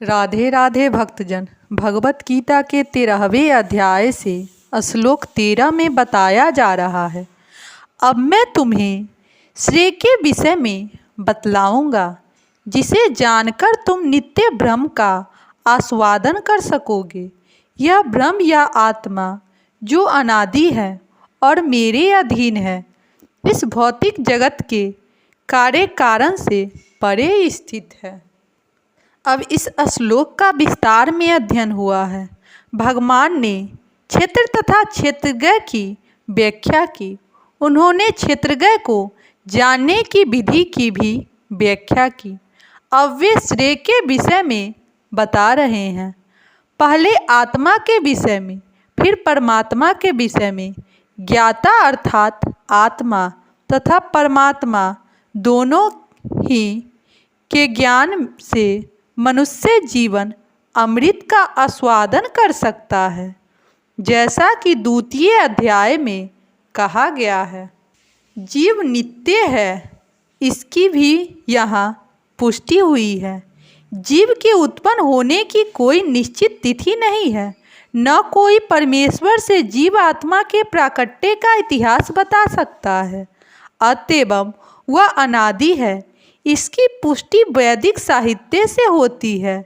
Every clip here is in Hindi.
राधे राधे भक्तजन। भगवत गीता के 13वें अध्याय से श्लोक 13 में बताया जा रहा है। अब मैं तुम्हें श्रेय के विषय में बतलाऊंगा, जिसे जानकर तुम नित्य ब्रह्म का आस्वादन कर सकोगे। यह ब्रह्म या आत्मा जो अनादि है और मेरे अधीन है, इस भौतिक जगत के कार्य कारण से परे स्थित है। अब इस श्लोक का विस्तार में अध्ययन हुआ है। भगवान ने क्षेत्र तथा क्षेत्रज्ञ की व्याख्या की। उन्होंने क्षेत्रज्ञ को जानने की विधि की भी व्याख्या की। अब वे श्रेय के विषय में बता रहे हैं। पहले आत्मा के विषय में, फिर परमात्मा के विषय में। ज्ञाता अर्थात आत्मा तथा परमात्मा दोनों ही के ज्ञान से मनुष्य जीवन अमृत का आस्वादन कर सकता है, जैसा कि द्वितीय अध्याय में कहा गया है। जीव नित्य है, इसकी भी यहाँ पुष्टि हुई है। जीव के उत्पन्न होने की कोई निश्चित तिथि नहीं है, न कोई परमेश्वर से जीव आत्मा के प्राकट्य का इतिहास बता सकता है। अतएव वह अनादि है। इसकी पुष्टि वैदिक साहित्य से होती है।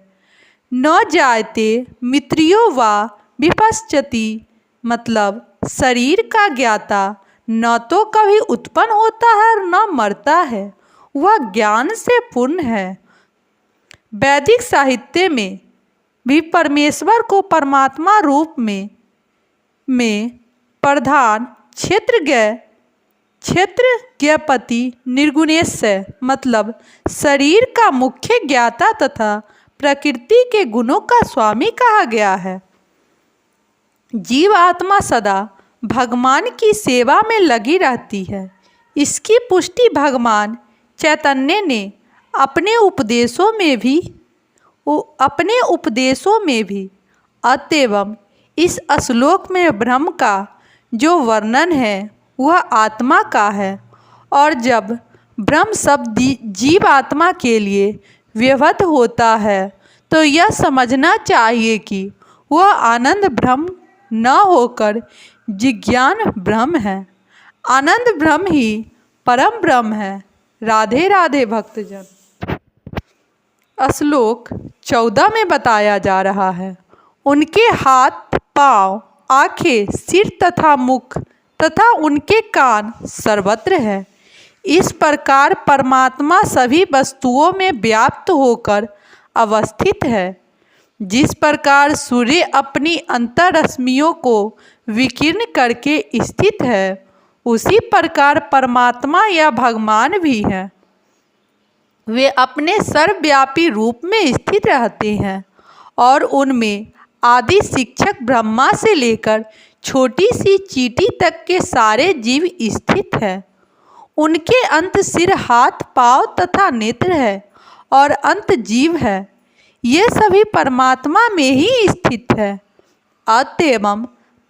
न जायते मित्रियो वा विपश्चति, मतलब शरीर का ज्ञाता न तो कभी उत्पन्न होता है और न मरता है, वह ज्ञान से पूर्ण है। वैदिक साहित्य में भी परमेश्वर को परमात्मा रूप में प्रधान क्षेत्रज्ञपति निर्गुणेश्वर, मतलब शरीर का मुख्य ज्ञाता तथा प्रकृति के गुणों का स्वामी कहा गया है। जीव आत्मा सदा भगवान की सेवा में लगी रहती है। इसकी पुष्टि भगवान चैतन्य ने अपने उपदेशों में भी। अतएव इस श्लोक में ब्रह्म का जो वर्णन है वह आत्मा का है, और जब ब्रह्म शब्द जीव आत्मा के लिए व्यवहृत होता है तो यह समझना चाहिए कि वह आनंद ब्रह्म न होकर जिज्ञान ब्रह्म है। आनंद ब्रह्म ही परम ब्रह्म है। राधे राधे भक्तजन। श्लोक 14 में बताया जा रहा है, उनके हाथ, पाँव, आँखें, सिर तथा मुख तथा उनके कान सर्वत्र है। इस प्रकार परमात्मा सभी वस्तुओं में व्याप्त होकर अवस्थित है। जिस प्रकार सूर्य अपनी अंतरश्मियों को विकीर्ण करके स्थित है, उसी प्रकार परमात्मा या भगवान भी हैं। वे अपने सर्वव्यापी रूप में स्थित रहते हैं और उनमें आदि शिक्षक ब्रह्मा से लेकर छोटी सी चींटी तक के सारे जीव स्थित हैं। उनके अंत सिर, हाथ, पाँव तथा नेत्र है और अंत जीव है। ये सभी परमात्मा में ही स्थित है। अतएव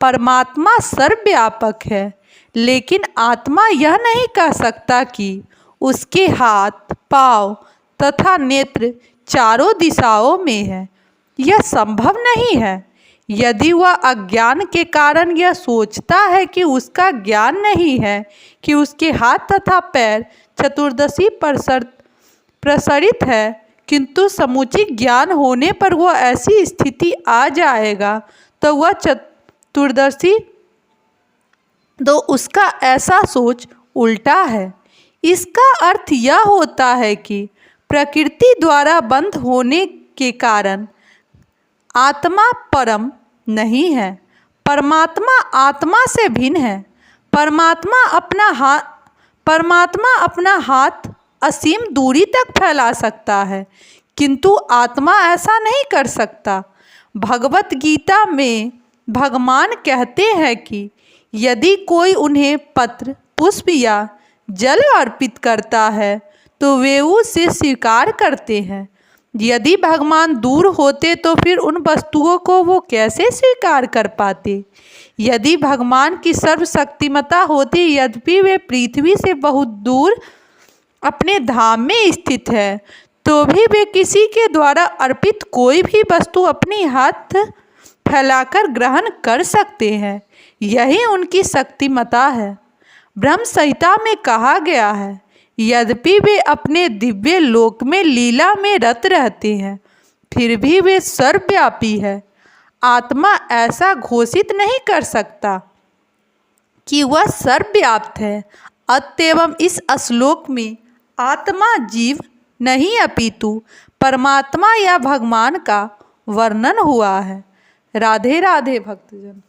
परमात्मा सर्वव्यापक है, लेकिन आत्मा यह नहीं कह सकता कि उसके हाथ, पाँव तथा नेत्र चारों दिशाओं में है। यह संभव नहीं है। यदि वह अज्ञान के कारण यह सोचता है कि उसका ज्ञान नहीं है कि उसके हाथ तथा पैर चतुर्दशी प्रसरित है, किंतु समुचित ज्ञान होने पर वह ऐसी स्थिति आ जाएगा तो वह चतुर्दशी, तो उसका ऐसा सोच उल्टा है। इसका अर्थ यह होता है कि प्रकृति द्वारा बंध होने के कारण आत्मा परम नहीं है। परमात्मा आत्मा से भिन्न है। परमात्मा अपना हाथ असीम दूरी तक फैला सकता है, किंतु आत्मा ऐसा नहीं कर सकता। भगवत गीता में भगवान कहते हैं कि यदि कोई उन्हें पत्र, पुष्प या जल अर्पित करता है तो वे उसे स्वीकार करते हैं। यदि भगवान दूर होते तो फिर उन वस्तुओं को वो कैसे स्वीकार कर पाते। यदि भगवान की सर्वशक्तिमता होती, यद्यपि वे पृथ्वी से बहुत दूर अपने धाम में स्थित है, तो भी वे किसी के द्वारा अर्पित कोई भी वस्तु अपनी हाथ फैलाकर ग्रहण कर सकते हैं। यही उनकी शक्तिमता है। ब्रह्म संहिता में कहा गया है, यद्यपि वे अपने दिव्य लोक में लीला में रत रहते हैं, फिर भी वे सर्वव्यापी है। आत्मा ऐसा घोषित नहीं कर सकता कि वह सर्वव्याप्त है। अतएव इस श्लोक में आत्मा जीव नहीं अपितु परमात्मा या भगवान का वर्णन हुआ है। राधे राधे भक्तजन।